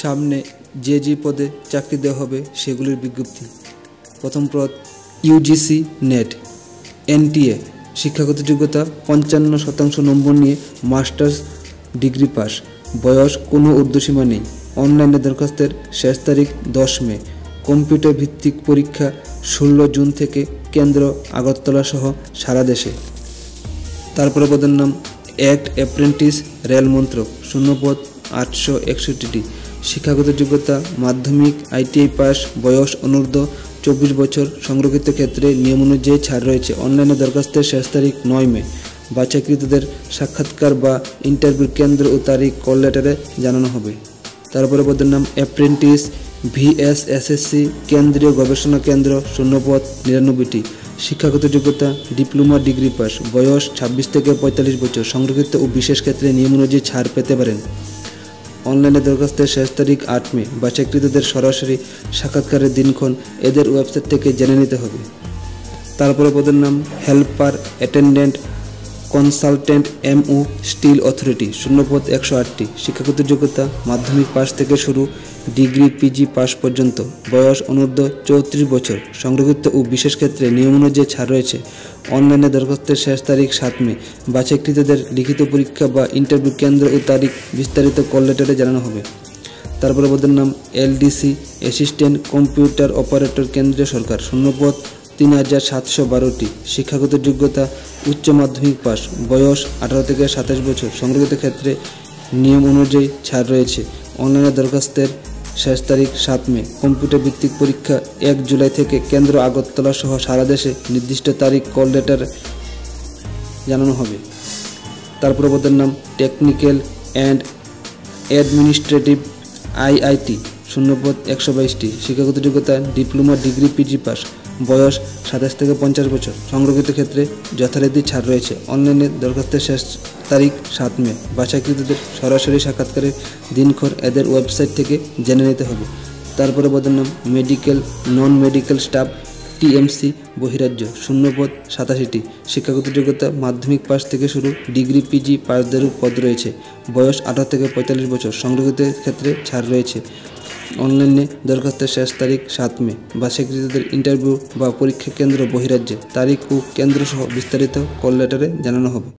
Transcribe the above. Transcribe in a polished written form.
সামনে যে পদে চাকরি দেওয়া হবে সেগুলির বিজ্ঞপ্তি। প্রথম পদ ইউজিসি নেট। এনটিএ শিক্ষাগত যোগ্যতা 55% নম্বর নিয়ে মাস্টার্স ডিগ্রি পাস। বয়স কোনো ঊর্ধ্বসীমা নেই। অনলাইনে দরখাস্তের শেষ তারিখ 10 মে। কম্পিউটার ভিত্তিক পরীক্ষা 16 জুন থেকে। কেন্দ্র আগরতলা সহ সারা দেশে। তারপরে পদের নাম অ্যাক্ট অ্যাপ্রেন্টিস রেল মন্ত্রক। শূন্যপদ 861টি। শিক্ষাগত যোগ্যতা মাধ্যমিক আইটিআই পাস। বয়স অনূর্ধ্ব 24 বছর। সংরক্ষিত ক্ষেত্রে নিয়ম অনুযায়ী ছাড় রয়েছে। অনলাইনে দরখাস্তের শেষ তারিখ 9 মে। বাছাইকৃতদের সাক্ষাৎকার বা ইন্টারভিউ কেন্দ্র ও তারিখ কল লেটারে জানানো হবে। তারপরে পদের নাম অ্যাপ্রেন্টিস ভিএসএসএসসি কেন্দ্রীয় গবেষণা কেন্দ্র। শূন্যপদ 99টি। শিক্ষাগত যোগ্যতা ডিপ্লোমা ডিগ্রি পাস। বয়স 26 থেকে 45 বছর। সংরক্ষিত ও বিশেষ ক্ষেত্রে নিয়ম অনুযায়ী ছাড় পেতে পারেন। অনলাইনে দরখাস্তের শেষ তারিখ 8 মে। বাছাইকৃতদের সরাসরি সাক্ষাৎকারের দিনক্ষণ এদের ওয়েবসাইট থেকে জেনে নিতে হবে। তারপরে পদের নাম হেল্পার অ্যাটেন্ডেন্ট কনসালটেন্ট এমও স্টিল অথরিটি। শূন্যপদ 108টি। শিক্ষাগত যোগ্যতা মাধ্যমিক পাস থেকে শুরু ডিগ্রি পিজি পাস পর্যন্ত। বয়স অনূর্ধ্ব 34 বছর। সংরক্ষিত ও বিশেষ ক্ষেত্রে নিয়ম অনুযায়ী ছাড় রয়েছে। অনলাইনে দরখাস্তের শেষ তারিখ 7 মে। বাছাইকৃতদের লিখিত পরীক্ষা বা ইন্টারভিউ কেন্দ্র ও তারিখ বিস্তারিত কল লেটারে জানানো হবে। তারপরে পদের নাম এলডিসি অ্যাসিস্ট্যান্ট কম্পিউটার অপারেটর কেন্দ্রীয় সরকার। শূন্যপদ 3712টি। শিক্ষাগত যোগ্যতা উচ্চ মাধ্যমিক পাস। বয়স 18 থেকে 27 বছর। সংরক্ষিত ক্ষেত্রে নিয়ম অনুযায়ী ছাড় রয়েছে। অনলাইনে দরখাস্তের শেষ তারিখ 7 মে। কম্পিউটার ভিত্তিক পরীক্ষা 1 জুলাই থেকে। কেন্দ্র আগরতলা সহ সারা দেশে। নির্দিষ্ট তারিখ কল লেটার জানানো হবে। তারপরে পদের নাম টেকনিক্যাল অ্যান্ড অ্যাডমিনিস্ট্রেটিভ আইআইটি। শূন্যপদ 122টি। শিক্ষাগত যোগ্যতা ডিপ্লোমা ডিগ্রি পিজি পাস। বয়স 27 থেকে 50 বছর। সংরক্ষিত ক্ষেত্রে যথারীতি ছাড় রয়েছে। অনলাইনে দরখাস্তের শেষ তারিখ 7 মে। বাছাইকৃতদের সরাসরি সাক্ষাৎকারের দিনক্ষণ এদের ওয়েবসাইট থেকে জেনে নিতে হবে। তারপরে পদের নাম medical non medical staff TMC বহিরাজ্য। শূন্যপদ 87টি। শিক্ষাগত যোগ্যতা মাধ্যমিক পাস থেকে শুরু ডিগ্রি পিজি পাসদেরও পদ রয়েছে। বয়স 18 থেকে 45 বছর। সংরক্ষিত ক্ষেত্রে ছাড় রয়েছে। অনলাইনে দরখাস্তের শেষ তারিখ 7 মে। বাছাইকৃতদের ইন্টারভিউ বা পরীক্ষা কেন্দ্র বহিরাজ্যে। তারিখ ও কেন্দ্র সহ বিস্তারিত কল লেটারে জানানো হবে।